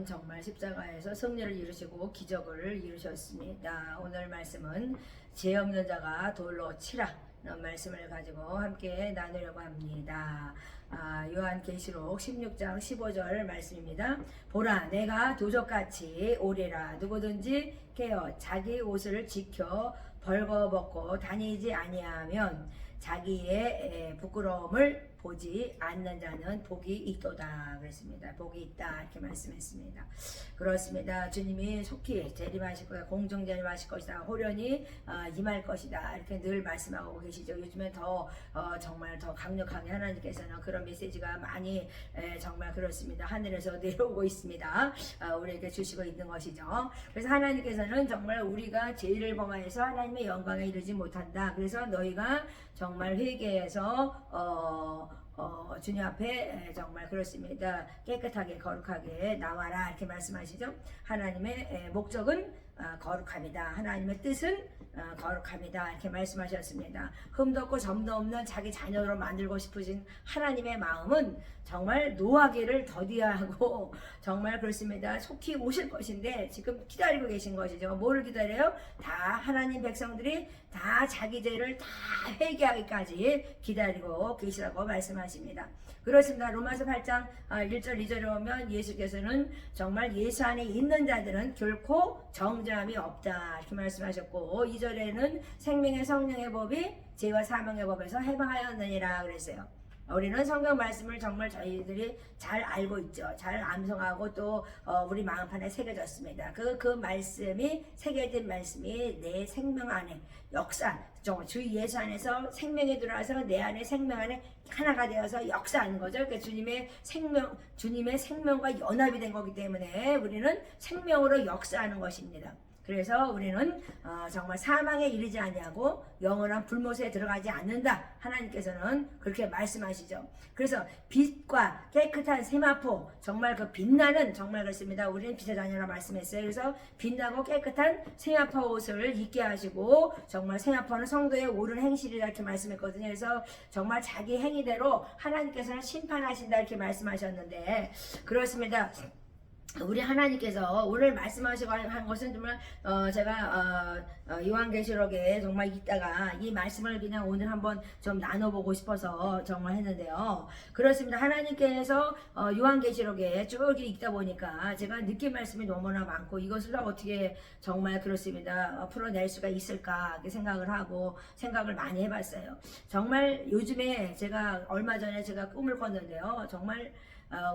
하나님께서는 정말 십자가에서 승리를 이루시고 기적을 이루셨습니다. 오늘 말씀은 죄 없는 자가 돌로 치라 라는 말씀을 가지고 함께 나누려고 합니다. 요한계시록 16장 15절 말씀입니다. 보라, 내가 도적같이 오리라. 누구든지 깨어 자기 옷을 지켜 벌거벗고 다니지 아니하면 자기의 부끄러움을 보지 않는 자는 복이 있도다 그랬습니다. 복이 있다 이렇게 말씀했습니다. 그렇습니다. 주님이 속히 재림하실 거야. 공중 재림하실 것이다. 호련히 임할 것이다. 이렇게 늘 말씀하고 계시죠. 요즘에 더 정말 더 강력하게 하나님께서는 그런 메시지가 많이 정말 그렇습니다. 하늘에서 내려오고 있습니다. 우리에게 주시고 있는 것이죠. 그래서 하나님께서는 정말 우리가 죄를 범하여서 하나님의 영광에 이르지 못한다. 그래서 너희가 정말 회개해서 주님 앞에 정말 그렇습니다. 깨끗하게 거룩하게 나와라 이렇게 말씀하시죠. 하나님의 목적은 거룩합니다. 하나님의 뜻은 거룩합니다. 이렇게 말씀하셨습니다. 흠도 없고 점도 없는 자기 자녀로 만들고 싶으신 하나님의 마음은 정말 노하기를 더디하고 정말 그렇습니다. 속히 오실 것인데 지금 기다리고 계신 것이죠. 뭐를 기다려요? 다 하나님 백성들이 다 자기 죄를 다 회개하기까지 기다리고 계시라고 말씀하십니다. 그렇습니다. 로마서 8장 1절 2절에 오면 예수께서는 정말 예수 안에 있는 자들은 결코 정죄함이 없다 이렇게 말씀하셨고 2절에는 생명의 성령의 법이 죄와 사망의 법에서 해방하였느니라 그랬어요. 우리는 성경 말씀을 정말 저희들이 잘 알고 있죠. 잘 암송하고 또 우리 마음판에 새겨졌습니다. 그 말씀이 새겨진 말씀이 내 생명 안에 역사, 주 예수 안에서 생명이 들어와서 내 안에 생명 안에 하나가 되어서 역사하는 거죠. 그러니까 주님의 생명과 연합이 된 거기 때문에 우리는 생명으로 역사하는 것입니다. 그래서 우리는 정말 사망에 이르지 아니하고 영원한 불못에 들어가지 않는다. 하나님께서는 그렇게 말씀하시죠. 그래서 빛과 깨끗한 세마포 정말 그 빛나는 정말 그렇습니다. 우리는 빛의 자녀라 말씀했어요. 그래서 빛나고 깨끗한 세마포 옷을 입게 하시고 정말 세마포는 성도의 옳은 행실이라 이렇게 말씀했거든요. 그래서 정말 자기 행위대로 하나님께서는 심판하신다 이렇게 말씀하셨는데 그렇습니다. 우리 하나님께서 오늘 말씀하시고 한 것은 정말 제가 요한계시록에 정말 있다가 이 말씀을 그냥 오늘 한번 좀 나눠보고 싶어서 정말 했는데요. 그렇습니다. 하나님께서 요한계시록에 쭉 읽다 보니까 제가 느낀 말씀이 너무나 많고 이것을 어떻게 정말 그렇습니다. 풀어낼 수가 있을까 생각을 하고 생각을 많이 해봤어요. 정말 요즘에 제가 얼마 전에 제가 꿈을 꿨는데요. 정말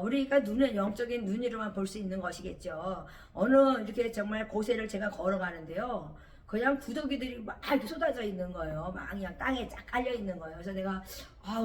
우리가 눈은 영적인 눈으로만 볼 수 있는 것이겠죠. 어느 이렇게 정말 곳에를 제가 걸어가는데요. 그냥 구더기들이 막 이렇게 쏟아져 있는 거예요. 막 그냥 땅에 쫙 깔려 있는 거예요. 그래서 내가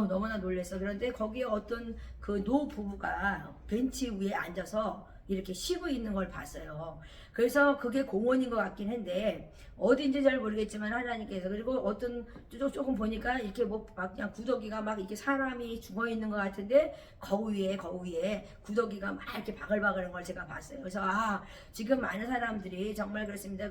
너무나 놀랐어. 그런데 거기에 어떤 그 노 부부가 벤치 위에 앉아서 이렇게 쉬고 있는 걸 봤어요. 그래서 그게 공원인 것 같긴 한데 어딘지 잘 모르겠지만 하나님께서 그리고 어떤 조금 보니까 이렇게 뭐 막 그냥 구더기가 막 이렇게 사람이 죽어 있는 것 같은데 거우 위에 구더기가 막 이렇게 바글바글한 걸 제가 봤어요. 그래서 지금 많은 사람들이 정말 그렇습니다.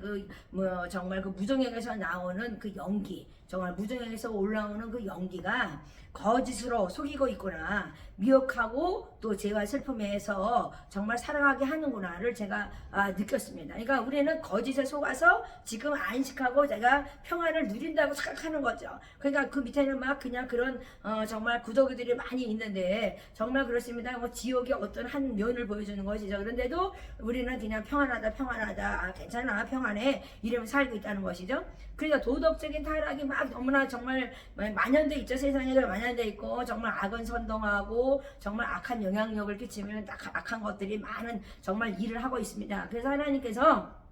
정말 그 무정역에서 나오는 그 연기, 정말 무정역에서 올라오는 그 연기가 거짓으로 속이고 있구나, 미혹하고 또 죄와 슬픔에서 정말 살아가게 하는구나를 제가 느꼈습니다. 그러니까 우리는 거짓에 속아서 지금 안식하고 제가 평안을 누린다고 생각하는 거죠. 그러니까 그 밑에는 막 그냥 그런 정말 구더기들이 많이 있는데 정말 그렇습니다. 지옥의 어떤 한 면을 보여주는 것이죠. 그런데도 우리는 그냥 평안하다, 괜찮아, 평안해 이러면서 살고 있다는 것이죠. 그러니까 도덕적인 타락이 막 너무나 정말 만연돼 있죠. 세상에 만연돼 있고 정말 악은 선동하고 정말 악한 영향력을 끼치면 악한 것들이 많은 정말 일을 하고 있습니다. 그래서 하나님께서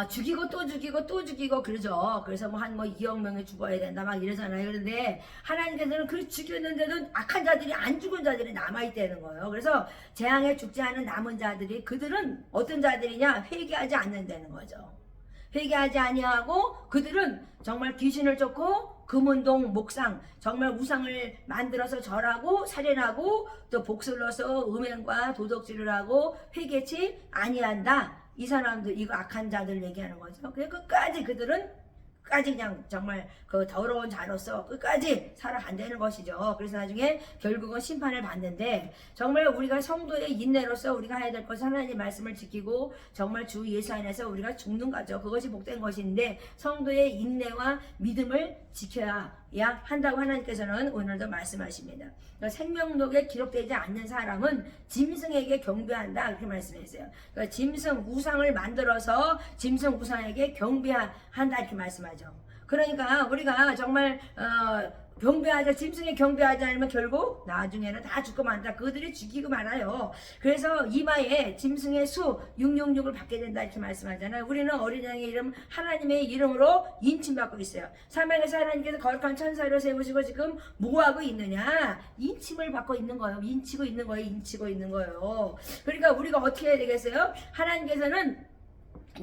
죽이고 또 죽이고 그러죠. 그래서 뭐 2억 명이 죽어야 된다 막 이러잖아요. 그런데 하나님께서는 그 죽였는데도 악한 자들이 안 죽은 자들이 남아있다는 거예요. 그래서 재앙에 죽지 않은 남은 자들이 그들은 어떤 자들이냐? 회개하지 않는다는 거죠. 회개하지 아니하고 그들은 정말 귀신을 쫓고 금운동 목상 정말 우상을 만들어서 절하고 살인하고 또 복술로서 음행과 도덕질을 하고 회개치 아니한다. 이 사람들 이거 악한 자들 얘기하는 거죠. 그래서 끝까지 그들은 끝까지 그냥 정말 그 더러운 자로서 끝까지 살아간다는 것이죠. 그래서 나중에 결국은 심판을 받는데 정말 우리가 성도의 인내로서 우리가 해야 될 것은 하나님 말씀을 지키고 정말 주 예수 안에서 우리가 죽는 거죠. 그것이 복된 것인데 성도의 인내와 믿음을 지켜야 한다고 하나님께서는 오늘도 말씀하십니다. 그러니까 생명록에 기록되지 않는 사람은 짐승에게 경배한다 이렇게 말씀했어요. 그러니까 짐승 우상을 만들어서 짐승 우상에게 경배한다 이렇게 말씀하죠. 그러니까 우리가 정말 경배하자 짐승에 경배하지 않으면 결국 나중에는 다 죽고 만다. 그들이 죽이고 말아요. 그래서 이마에 짐승의 수 666을 받게 된다 이렇게 말씀하잖아요. 우리는 어린 양의 이름 하나님의 이름으로 인침받고 있어요. 사망에서 하나님께서 거룩한 천사를 세우시고 지금 뭐 하고 있느냐? 인침을 받고 있는 거예요. 인치고 있는 거예요. 인치고 있는 거예요. 그러니까 우리가 어떻게 해야 되겠어요? 하나님께서는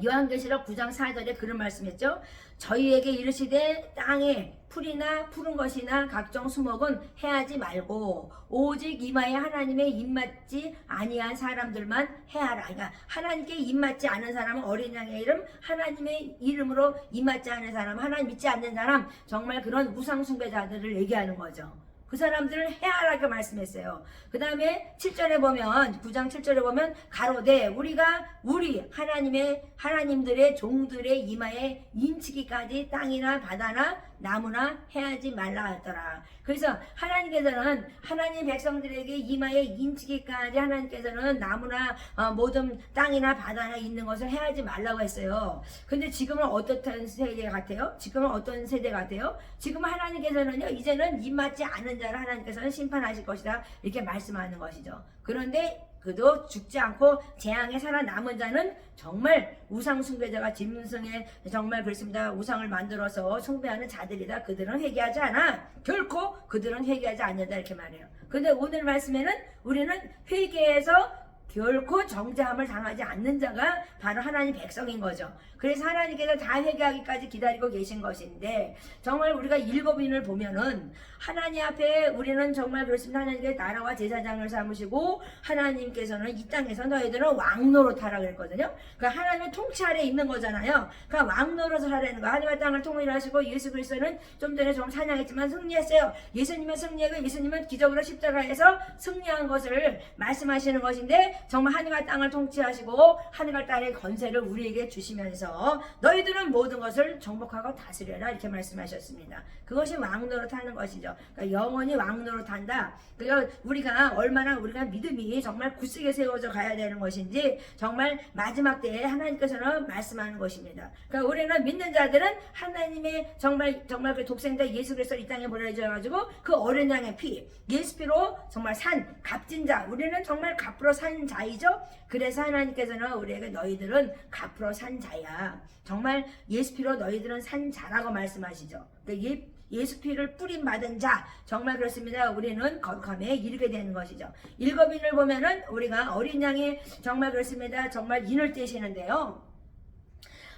요한계시록 9장 4절에 그런 말씀했죠. 저희에게 이르시되 땅에 풀이나 푸른 것이나 각종 수목은 해하지 말고 오직 이마에 하나님의 입맞지 아니한 사람들만 해하라. 그러니까 하나님께 입맞지 않은 사람은 어린 양의 이름 하나님의 이름으로 입맞지 않은 사람 하나님 믿지 않는 사람 정말 그런 우상 숭배자들을 얘기하는 거죠. 그 사람들을 해하라고 말씀했어요. 그 다음에 7절에 보면 9장 7절에 보면 가로되 우리가 우리 하나님들의 종들의 이마에 인치기까지 땅이나 바다나 나무나 해하지 말라 하더라. 그래서 하나님께서는 하나님 백성들에게 이마에 인치기까지 하나님께서는 나무나 모든 땅이나 바다나 있는 것을 해하지 말라고 했어요. 근데 지금은 어떻던 세대 같아요? 지금은 어떤 세대 같아요? 지금은 하나님께서는요 이제는 입맞지 않은 자를 하나님께서는 심판하실 것이다 이렇게 말씀하는 것이죠. 그런데 그도 죽지 않고 재앙에 살아남은 자는 정말 우상 숭배자가 짐승의 정말 그렇습니다. 우상을 만들어서 숭배하는 자들이다. 그들은 회개하지 않아. 결코 그들은 회개하지 않는다 이렇게 말해요. 근데 오늘 말씀에는 우리는 회개해서 결코 정죄함을 당하지 않는 자가 바로 하나님 백성인 거죠. 그래서 하나님께서 다 회개하기까지 기다리고 계신 것인데 정말 우리가 일곱인을 보면은 하나님 앞에 우리는 정말 그렇습니다. 하나님께 나라와 제사장을 삼으시고 하나님께서는 이 땅에서 너희들은 왕노릇하라 그랬거든요. 그러니까 하나님의 통치 아래 있는 거잖아요. 그러니까 왕노릇을 하라는 거. 하나님의 땅을 통일하시고 예수 그리스도는 좀 전에 좀 찬양했지만 승리했어요. 예수님은 승리하고 예수님은 기적으로 십자가에서 승리한 것을 말씀하시는 것인데 정말 하늘과 땅을 통치하시고 하늘과 땅의 건세를 우리에게 주시면서 너희들은 모든 것을 정복하고 다스려라 이렇게 말씀하셨습니다. 그것이 왕노릇하는 것이죠. 그러니까 영원히 왕노릇한다. 그러니까 우리가 얼마나 우리가 믿음이 정말 굳세게 세워져 가야 되는 것인지 정말 마지막 때에 하나님께서는 말씀하는 것입니다. 그러니까 우리는 믿는 자들은 하나님의 정말 그 독생자 예수 그리스도 이 땅에 보내셔가지고 그 어린 양의 피 예수 피로 정말 산 값진 자 우리는 정말 값으로 산 자이죠. 그래서 하나님께서는 우리에게 너희들은 값으로 산 자야. 정말 예수 피로 너희들은 산 자라고 말씀하시죠. 그러니까 예수 피를 뿌림 받은 자 정말 그렇습니다. 우리는 거룩함에 이르게 되는 것이죠. 일곱인을 보면은 우리가 어린 양이 정말 그렇습니다. 정말 인을 떼시는데요.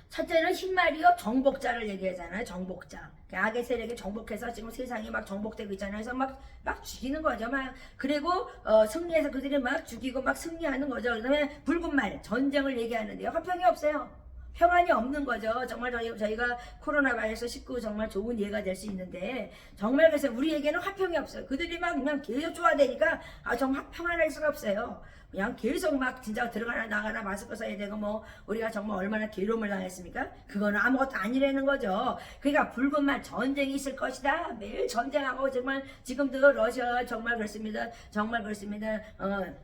첫째는 흰말이요 정복자를 얘기하잖아요. 정복자. 악의 세력에 정복해서 지금 세상이 막 정복되고 있잖아요. 그래서 막 죽이는 거죠. 그리고 승리해서 그들이 막 죽이고 막 승리하는 거죠. 그다음에 붉은 말 전쟁을 얘기하는데요. 화평이 없어요. 평안이 없는 거죠. 정말 저희가 코로나 바이러스 19 정말 좋은 예가 될 수 있는데 정말 그래서 우리에게는 화평이 없어요. 그들이 막 그냥 계속 좋아되니까 정말 평안할 수가 없어요. 그냥 계속 막 진짜 들어가나 나가나 마스크 써야 되고 뭐 우리가 정말 얼마나 괴로움을 당했습니까? 그거는 아무것도 아니라는 거죠. 그러니까 붉은 말 전쟁이 있을 것이다. 매일 전쟁하고 정말 지금도 러시아 정말 그렇습니다. 정말 그렇습니다.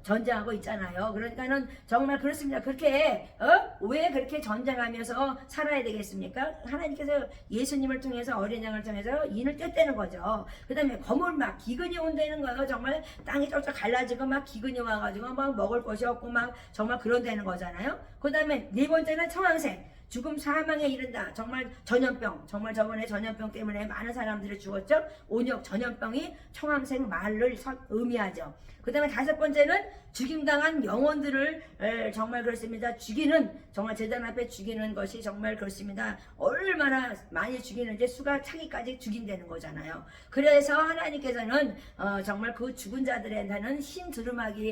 전쟁하고 있잖아요. 그러니까는 정말 그렇습니다. 그렇게 왜 그렇게 전쟁하면서 살아야 되겠습니까? 하나님께서 예수님을 통해서 어린 양을 통해서 인을 떼는 거죠. 그 다음에 거물막 기근이 온다는 거예요. 정말 땅이 쫙쫙 갈라지고 막 기근이 와가지고 막 먹을 것이 없고 막 정말 그런 되는 거잖아요. 그 다음에 네 번째는 청황생 죽음 사망에 이른다. 정말 전염병 정말 저번에 전염병 때문에 많은 사람들이 죽었죠. 온역 전염병이 청황생 말을 의미하죠. 그 다음에 다섯 번째는 죽임당한 영혼들을 정말 그렇습니다. 죽이는, 정말 제단 앞에 죽이는 것이 정말 그렇습니다. 얼마나 많이 죽이는지 수가 차기까지 죽인다는 거잖아요. 그래서 하나님께서는 정말 그 죽은 자들한테는 흰 두루마기를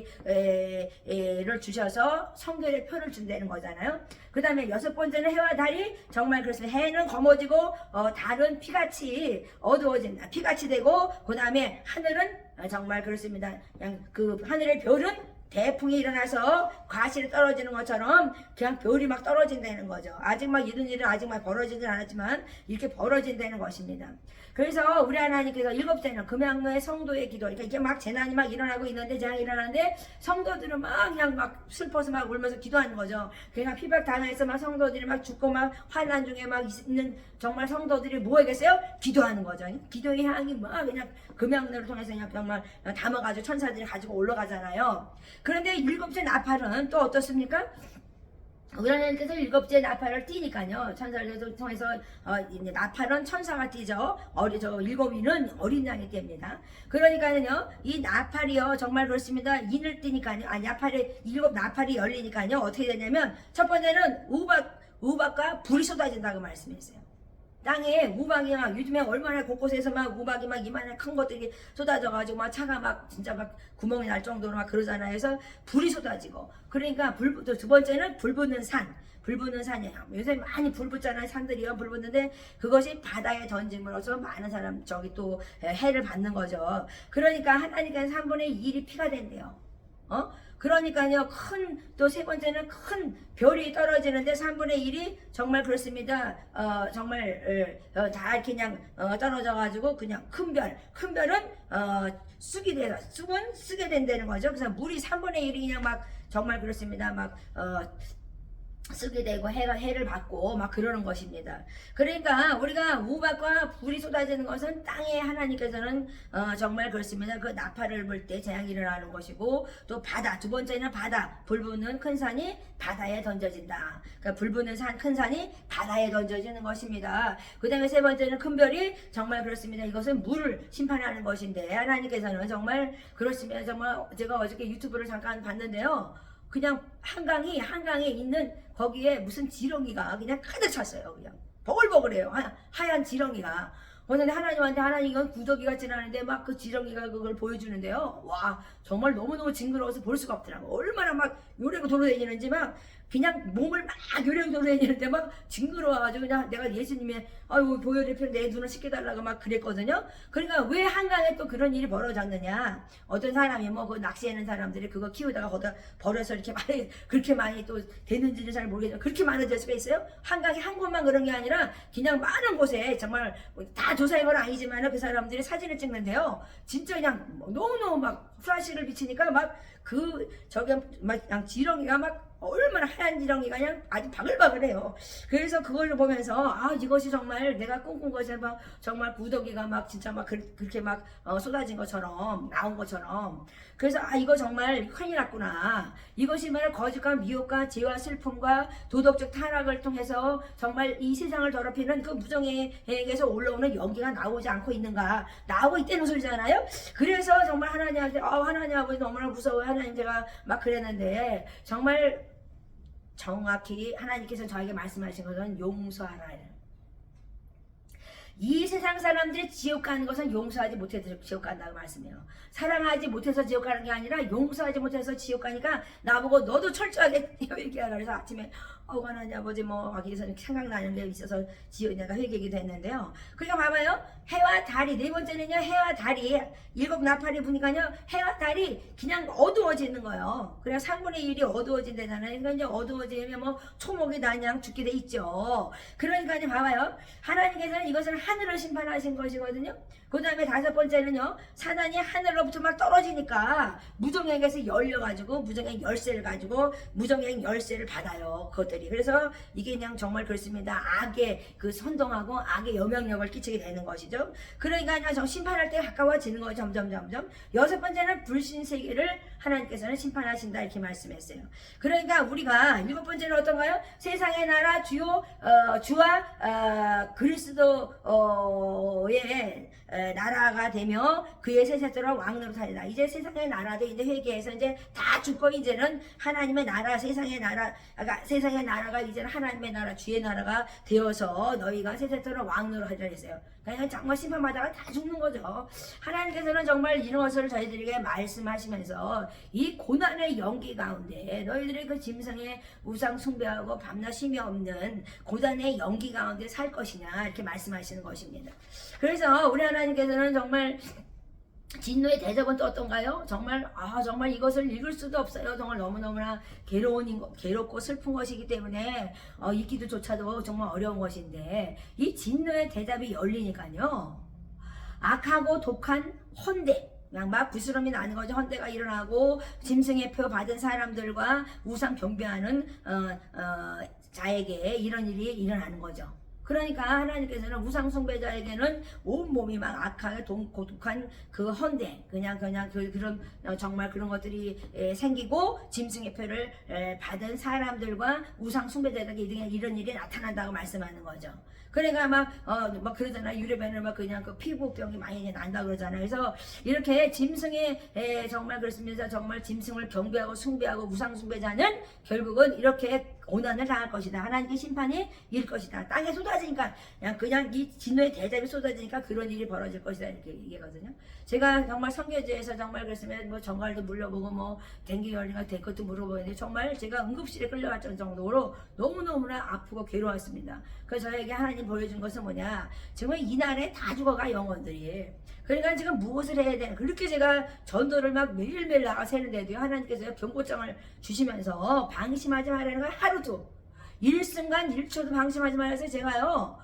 주셔서 성결의 표를 준다는 거잖아요. 그 다음에 여섯 번째는 해와 달이 정말 그렇습니다. 해는 검어지고 달은 피같이 어두워진다. 피같이 되고, 그 다음에 하늘은 정말 그렇습니다. 그냥 그 하늘의 별은 대풍이 일어나서 과실이 떨어지는 것처럼 그냥 별이 막 떨어진다는 거죠. 아직 막 이런 일은 아직 막 벌어지진 않았지만 이렇게 벌어진다는 것입니다. 그래서 우리 하나님께서 일곱째는 금양로의 성도의 기도. 그러니까 이게 막 재난이 막 일어나고 있는데, 재난이 일어나는데 성도들은 막 그냥 막 슬퍼서 막 울면서 기도하는 거죠. 그러니까 피박 당해서 막 성도들이 막 죽고 막 환난 중에 막 있는 정말 성도들이 뭐 하겠어요? 기도하는 거죠. 기도의 향이 막 그냥 금양로를 통해서 그냥 정말 담아가지고 천사들이 가지고 올라가잖아요. 그런데 일곱째 나팔은 또 어떻습니까? 우리 하나님께서 일곱째 나팔을 띄니까요. 천사를 통해서 이제 나팔은 천사가 띄죠. 일곱이는 어린 양이 띱니다. 그러니까요, 이 나팔이요 정말 그렇습니다. 인을 띄니까요, 일곱 나팔이 열리니까요 어떻게 되냐면 첫 번째는 우박과 불이 쏟아진다고 말씀했어요. 땅에 우박이 막 요즘에 얼마나 곳곳에서 막 우박이 막 이만한 큰 것들이 쏟아져가지고 막 차가 막 진짜 막 구멍이 날 정도로 막 그러잖아요. 그래서 불이 쏟아지고, 그러니까 또 두 번째는 불 붙는 산. 불 붙는 산이에요. 요새 많이 불 붙잖아요. 산들이요. 불 붙는데 그것이 바다에 던짐으로써 많은 사람 또 해를 받는 거죠. 그러니까 하나님께서 3분의 2일이 피가 된대요. 그러니까요, 또 세 번째는 큰 별이 떨어지는데 3분의 1이 정말 그렇습니다. 정말, 다 이렇게 그냥, 떨어져가지고 그냥 큰 별은, 쑥은 쓰게 된다는 거죠. 그래서 물이 3분의 1이 그냥 막, 정말 그렇습니다. 막, 쓰게 되고 해를 받고 막 그러는 것입니다. 그러니까 우리가 우박과 불이 쏟아지는 것은 땅에 하나님께서는 정말 그렇습니다. 그 나팔을 불 때 재앙이 일어나는 것이고, 또 바다, 두 번째는 바다, 불 붙는 큰 산이 바다에 던져진다. 그러니까 불 붙는 큰 산이 바다에 던져지는 것입니다. 그 다음에 세 번째는 큰 별이 정말 그렇습니다. 이것은 물을 심판하는 것인데, 하나님께서는 정말 그렇습니다. 정말 제가 어저께 유튜브를 잠깐 봤는데요, 그냥 한강에 있는 거기에 무슨 지렁이가 그냥 가득 찼어요. 그냥 버글버글해요. 하얀 지렁이가. 그런데 하나님 이건 구더기 같지는 않은데 막 그 지렁이가 그걸 보여주는데요. 와, 정말 너무너무 징그러워서 볼 수가 없더라고. 얼마나 막 요래고 돌아다니는지, 막 그냥 몸을 막 요래고 돌아다니는데 막 징그러워가지고 그냥 내가 예수님의 보여줄 필요 내 눈을 씻겨달라고 막 그랬거든요. 그러니까 왜 한강에 또 그런 일이 벌어졌느냐. 어떤 사람이 그 낚시하는 사람들이 그거 키우다가 거기다 버려서 이렇게 그렇게 많이 또 되는지는 잘 모르겠지만 그렇게 많아질 수가 있어요. 한강에 한 곳만 그런 게 아니라 그냥 많은 곳에, 정말 다 조사한 건 아니지만 그 사람들이 사진을 찍는데요, 진짜 그냥 너무너무 막 플라시를 비치니까 막 저기 막 지렁이가 막 얼마나 하얀 지렁이가 그냥 아주 바글바글해요. 그래서 그걸 보면서 이것이 정말 내가 꿈꾼 것이 막 정말 구더기가 막 진짜 막 그렇게 막 쏟아진 것처럼 나온 것처럼. 그래서 이거 정말 큰일 났구나. 이것이 말 거짓과 미혹과 죄와 슬픔과 도덕적 타락을 통해서 정말 이 세상을 더럽히는 그 무정에게서 올라오는 연기가 나오지 않고 있는가. 나오고 있다는 소리잖아요. 그래서 정말 하나님한테 하나님 아버지 너무나 무서워요. 하나님 제가 막 그랬는데, 정말 정확히 하나님께서 저에게 말씀하신 것은 용서하라. 이 세상 사람들이 지옥 가는 것은 용서하지 못해서 지옥 간다고 말씀해요. 사랑하지 못해서 지옥 가는 게 아니라 용서하지 못해서 지옥 가니까 나보고 너도 철저하게 회개하라. 그래서 아침에 하나님 아버지 거기서 생각나는 게 있어서 내가 회개기도 했는데요. 그러니까 봐봐요. 해와 달이, 네 번째는요, 해와 달이, 일곱 나팔이 부니까요, 해와 달이 그냥 어두워지는 거예요. 그냥 3분의 1이 어두워진다잖아요. 그러니까 이제 어두워지면 초목이 다 그냥 죽게 돼 있죠. 그러니까 이제 봐봐요. 하나님께서는 이것을 하늘을 심판하신 것이거든요. 그 다음에 다섯 번째는요, 사단이 하늘로부터 막 떨어지니까 무정에게서 열려가지고 무정의 열쇠를 가지고 무정의 열쇠를 받아요. 그것들이 것들이. 그래서 이게 그냥 정말 그렇습니다. 악의 그 선동하고 악의 영향력을 끼치게 되는 것이죠. 그러니까 그냥 심판할 때 가까워지는 거예요. 점점. 여섯 번째는 불신 세계를 하나님께서는 심판하신다 이렇게 말씀했어요. 그러니까 우리가 일곱 번째는 어떤가요? 세상의 나라 주와 그리스도의 나라가 되며 그의 세세토록 왕으로 살리라. 이제 세상의 나라도 이제 회개해서 이제 다 죽고 이제는 하나님의 나라, 세상의 나라가 이제는 하나님의 나라, 주의 나라가 되어서 너희가 세세토록 왕으로 하리라 했어요. 그냥 정말 심판받다가 다 죽는 거죠. 하나님께서는 정말 이런 것을 저희들에게 말씀하시면서 이 고난의 연기 가운데 너희들의 그 짐승의 우상 숭배하고 밤낮 쉼이 없는 고난의 연기 가운데 살 것이냐 이렇게 말씀하시는 것입니다. 그래서 우리 하나님께서는 정말 진노의 대접은 또 어떤가요? 정말 이것을 읽을 수도 없어요. 정말 너무너무나 괴롭고 슬픈 것이기 때문에 읽기도조차도 정말 어려운 것인데 이 진노의 대답이 열리니까요. 악하고 독한 헌데 그냥 막 부스럼이 나는 거죠. 헌대가 일어나고 짐승의 표 받은 사람들과 우상 경배하는 자에게 이런 일이 일어나는 거죠. 그러니까 하나님께서는 우상 숭배자에게는 온 몸이 막 악하게 고독한 그 헌대 그냥 그런 정말 그런 것들이 생기고 짐승의 표를 받은 사람들과 우상 숭배자에게 이런 일이 나타난다고 말씀하는 거죠. 그러니까 막 그러잖아요. 유럽에는 막 그냥 그 피부병이 많이 난다 그러잖아요. 그래서 이렇게 짐승의 정말 그렇습니다. 정말 짐승을 경배하고 숭배하고 우상 숭배자는 결국은 이렇게 고난을 당할 것이다. 하나님의 심판이 일 것이다. 땅에 쏟아지니까 그냥 이 진노의 대접이 쏟아지니까 그런 일이 벌어질 것이다. 이렇게 얘기하거든요. 제가 정말 선교지에서 정말 그랬으면 뭐 정갈도 물려보고 뭐 댕기 열린가 될 것도 물어보는데 정말 제가 응급실에 끌려갔던 정도로 너무너무나 아프고 괴로웠습니다. 그래서 저에게 하나님 보여준 것은 뭐냐? 정말 이날에 다 죽어가 영혼들이. 그러니까 지금 무엇을 해야 되나? 그렇게 제가 전도를 막 매일매일 나가 새는데도요. 하나님께서 경고장을 주시면서 방심하지 말라는 걸 하루도 일순간 1초도 방심하지 말아서 제가요.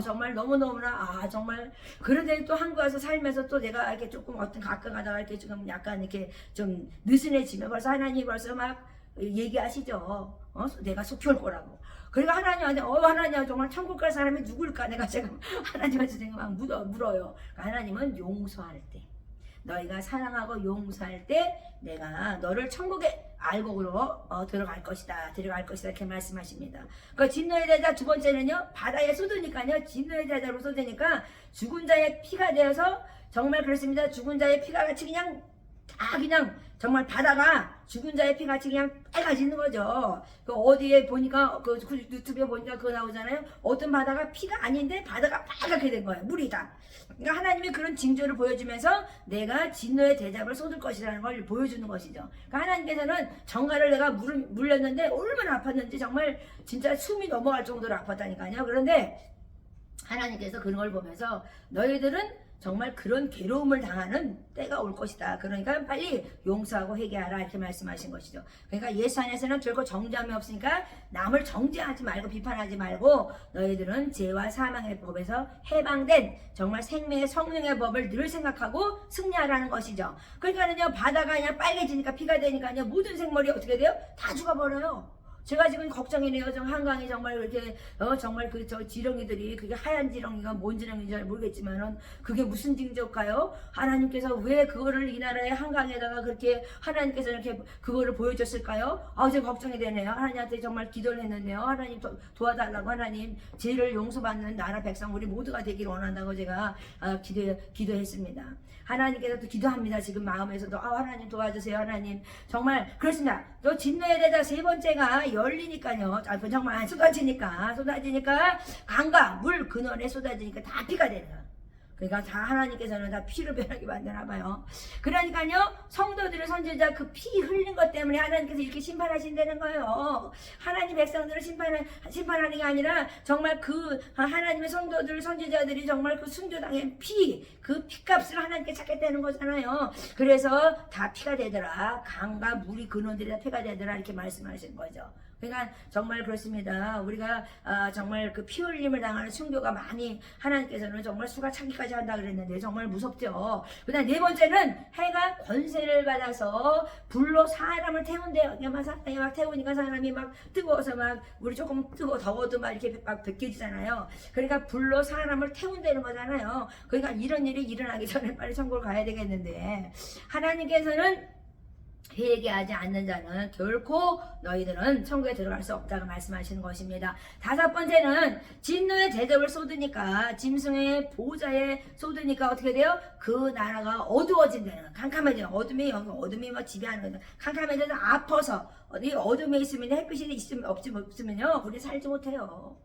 정말 너무너무나 정말 그런데 또 한국 와서 살면서 또 내가 이렇게 조금 가끔 가다가 이렇게 지금 약간 이렇게 좀 느슨해지면 벌써 하나님이 벌써 막 얘기하시죠. 내가 속히 올 거라고. 그러니까 하나님한테 하나님 정말 천국 갈 사람이 누굴까 내가 지금 하나님한테 제가 막 물어요. 그러니까 하나님은 용서할 때 너희가 사랑하고 용서할 때 내가 너를 천국에 알곡으로 들어갈 것이다 이렇게 말씀하십니다. 그 진노의 대자 두 번째는요 바다에 쏟으니까요 진노의 대자로 쏟으니까 죽은 자의 피가 되어서 정말 그렇습니다. 죽은 자의 피가 같이 그냥 정말 바다가 죽은 자의 피같이 그냥 빨개지는 거죠. 그 어디에 보니까 그 유튜브에 보니까 그거 나오잖아요. 어떤 바다가 피가 아닌데 바다가 빨갛게 된 거예요. 물이 다. 그러니까 하나님이 그런 징조를 보여주면서 내가 진노의 대접을 쏟을 것이라는 걸 보여주는 것이죠. 그러니까 하나님께서는 정갈을 내가 물렸는데 얼마나 아팠는지 정말 진짜 숨이 넘어갈 정도로 아팠다니까요. 그런데 하나님께서 그런 걸 보면서 너희들은 정말 그런 괴로움을 당하는 때가 올 것이다. 그러니까 빨리 용서하고 회개하라 이렇게 말씀하신 것이죠. 그러니까 예수 안에서는 결코 정죄함이 없으니까 남을 정죄하지 말고 비판하지 말고 너희들은 죄와 사망의 법에서 해방된 정말 생명의 성령의 법을 늘 생각하고 승리하라는 것이죠. 그러니까는요 바다가 그냥 빨개지니까 피가 되니까요 모든 생물이 어떻게 돼요? 다 죽어버려요. 제가 지금 걱정이네요. 한강이 정말 이렇게 정말 저 지렁이들이 그게 하얀 지렁이가 뭔 지렁이인지 잘 모르겠지만은 그게 무슨 징조일까요? 하나님께서 왜 그거를 이 나라의 한강에다가 그렇게 하나님께서 이렇게 그거를 보여줬을까요? 제가 걱정이 되네요. 하나님한테 정말 기도를 했는데요. 하나님 도와달라고 하나님 죄를 용서받는 나라 백성 우리 모두가 되기를 원한다고 제가 기도했습니다. 하나님께서 또 기도합니다. 지금 마음에서도 하나님 도와주세요. 하나님 정말 그렇습니다. 또 진노의 대자 세 번째가 열리니까요. 정말 쏟아지니까 강과 물 근원에 쏟아지니까 다 피가 되는 거예요. 그러니까 다 하나님께서는 다 피로 변하게 만드나 봐요. 그러니까요 성도들의 선지자 그 피 흘린 것 때문에 하나님께서 이렇게 심판하신다는 거예요. 하나님 백성들을 심판하는 게 아니라 정말 그 하나님의 성도들 선지자들이 정말 그 순교당한 그 피값을 하나님께 찾겠다는 거잖아요. 그래서 다 피가 되더라. 강과 물이 근원들이 다 피가 되더라 이렇게 말씀하신 거죠. 그러니까 정말 그렇습니다. 우리가 정말 그 피 흘림을 당하는 순교가 많이 하나님께서는 정말 수가 차기까지 한다 그랬는데 정말 무섭죠. 그다음 네 번째는 해가 권세를 받아서 불로 사람을 태운대요. 막 태우니까 사람이 막 뜨거워서 막 우리 조금 더워도 막 이렇게 막 벗겨지잖아요. 그러니까 불로 사람을 태운다는 거잖아요. 그러니까 이런 일이 일어나기 전에 빨리 천국을 가야 되겠는데 하나님께서는 회개하지 않는 자는 결코 너희들은 천국에 들어갈 수 없다고 말씀하시는 것입니다. 다섯 번째는 진노의 대접을 쏟으니까 짐승의 보호자에 쏟으니까 어떻게 돼요? 그 나라가 어두워진다는 거예요. 캄캄해져요. 어둠이 막 지배하는 거예요. 캄캄해져서 아파서 어디 어둠에 있으면 햇빛이 없으면요 우리 살지 못해요.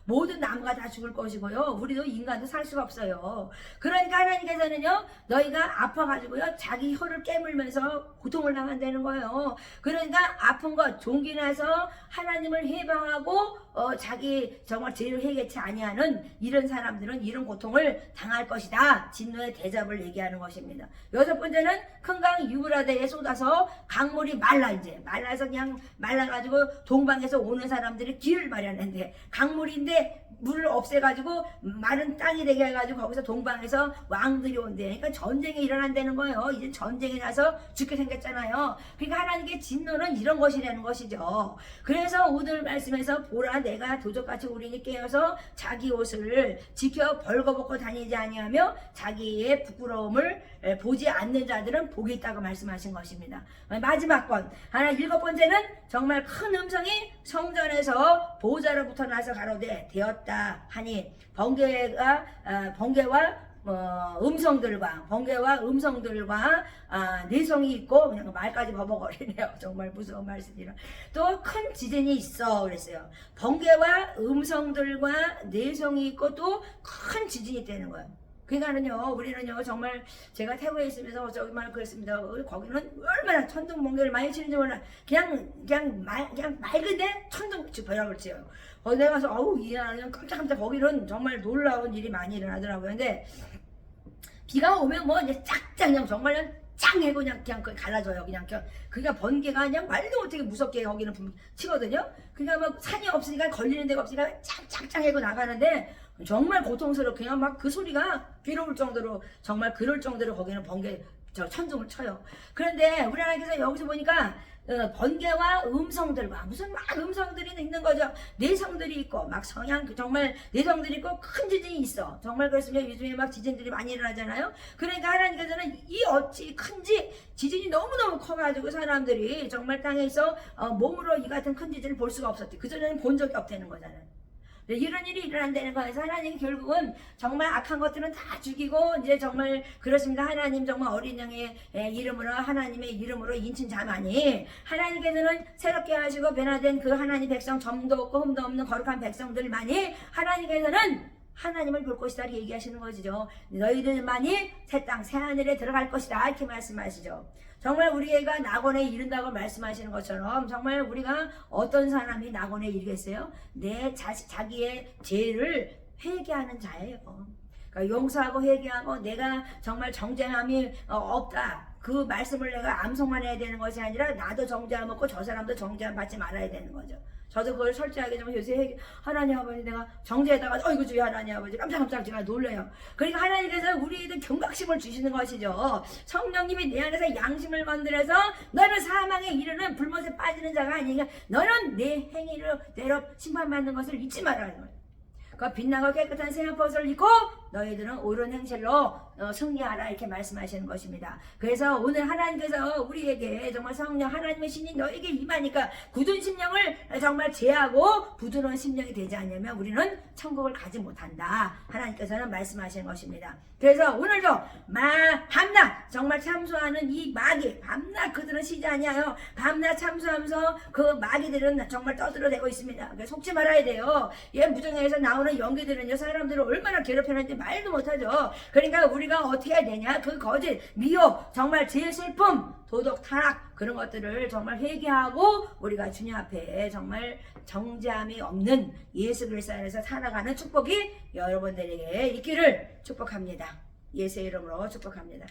모든 나무가 다 죽을 것이고요. 우리도 인간도 살 수가 없어요. 그러니까 하나님께서는요. 너희가 아파가지고요. 자기 혀를 깨물면서 고통을 당한다는 거예요. 그러니까 아픈 것 종기 나서 하나님을 해방하고 자기 정말 죄를 회개치 아니하는 이런 사람들은 이런 고통을 당할 것이다. 진노의 대접을 얘기하는 것입니다. 여섯 번째는 큰 강 유브라데에 쏟아서 강물이 말라서 그냥 말라가지고 동방에서 오는 사람들이 길을 마련했는데 강물인데 물을 없애가지고 마른 땅이 되게 해가지고 거기서 동방에서 왕들이 온대. 그러니까 전쟁이 일어난다는 거예요. 이제 전쟁이 나서 죽게 생겼잖아요. 그러니까 하나님의 진노는 이런 것이라는 것이죠. 그래서 오늘 말씀에서 보라 내가 도적같이 우리니 깨어서 자기 옷을 지켜 벌거벗고 다니지 아니하며 자기의 부끄러움을 보지 않는 자들은 복이 있다고 말씀하신 것입니다. 마지막 건 일곱 번째는 정말 큰 음성이 성전에서 보호자로부터 나서 가로되 되었다 하니 번개와 음성들과 내성이 있고 그냥 말까지 버벅거리네요. 정말 무서운 말씀이라. 또 큰 지진이 있어 그랬어요. 번개와 음성들과 내성이 있고 또 큰 지진이 있다는 거예요. 그러니까는요, 우리는요, 정말 제가 태국에 있으면서 정말 그랬습니다. 거기는 얼마나 천둥 번개를 많이 치는지 몰라. 그냥 맑은데 천둥 벼락을 치요. 거기 가서 이 나라는 깜짝깜짝 거기는 정말 놀라운 일이 많이 일어나더라고요. 근데 비가 오면 뭐 이제 쫙쫙 그냥 정말 짱 해고 그냥 갈라져요. 그러니까 번개가 그냥 말도 못하게 무섭게 거기는 치거든요. 그러니까 막 산이 없으니까 걸리는 데가 없으니까 짱짱짱 해고 나가는데 정말 고통스럽게 그냥 막 그 소리가 괴로울 정도로 정말 그럴 정도로 거기는 번개 천둥을 쳐요. 그런데 우리 하나님께서 여기서 보니까 번개와 음성들과 무슨 막 음성들이 있는 거죠. 내성들이 있고 막 정말 내성들이 있고 큰 지진이 있어. 정말 그렇습니다. 요즘에 막 지진들이 많이 일어나잖아요. 그러니까 하나님께서는 이 어찌 큰지 지진이 너무너무 커가지고 사람들이 정말 땅에서 몸으로 이 같은 큰 지진을 볼 수가 없었대. 그전에는 본 적이 없다는 거잖아요. 이런 일이 일어난다는 거예요. 하나님이 결국은 정말 악한 것들은 다 죽이고 이제 정말 그렇습니다. 하나님 정말 어린 양의 이름으로 하나님의 이름으로 인친자만이 하나님께서는 새롭게 하시고 변화된 그 하나님 백성 점도 없고 흠도 없는 거룩한 백성들만이 하나님께서는 하나님을 볼 것이다 얘기하시는 것이죠. 너희들만이 새 땅 새 하늘에 들어갈 것이다 이렇게 말씀하시죠. 정말 우리가 낙원에 이른다고 말씀하시는 것처럼 정말 우리가 어떤 사람이 낙원에 이르겠어요? 자기의 죄를 회개하는 자예요. 그러니까 용서하고 회개하고 내가 정말 정죄함이 없다. 그 말씀을 내가 암송만 해야 되는 것이 아니라 나도 정죄함 없고 저 사람도 정죄함 받지 말아야 되는 거죠. 저도 그걸 철저하게 좀 요새 하나님 아버지 내가 정죄에다가 어이구 주의 하나님 아버지 깜짝깜짝 제가 놀래요. 그러니까 하나님께서 우리에게 경각심을 주시는 것이죠. 성령님이 내 안에서 양심을 건드려서 너는 사망에 이르는 불못에 빠지는 자가 아니니까 너는 내 행위를 내려 심판받는 것을 잊지 말아야 해요. 그 빛나고 깨끗한 새 옷을 입고 너희들은 옳은 행실로 승리하라 이렇게 말씀하시는 것입니다. 그래서 오늘 하나님께서 우리에게 정말 성령 하나님의 신이 너에게 임하니까 굳은 심령을 정말 제하고 부드러운 심령이 되지 않으면 우리는 천국을 가지 못한다. 하나님께서는 말씀하시는 것입니다. 그래서 오늘도 밤낮 정말 참수하는 이 마귀 밤낮 그들은 쉬지 아니하여 밤낮 참수하면서 그 마귀들은 정말 떠들어대고 있습니다. 속지 말아야 돼요. 무정에서 나오는 연기들은요 사람들을 얼마나 괴롭히는지 말도 못하죠. 그러니까 우리가 어떻게 해야 되냐? 그 거짓, 미혹, 정말 죄 슬픔, 도덕 타락 그런 것들을 정말 회개하고 우리가 주님 앞에 정말 정죄함이 없는 예수 그리스도 안에서 살아가는 축복이 여러분들에게 있기를 축복합니다. 예수의 이름으로 축복합니다.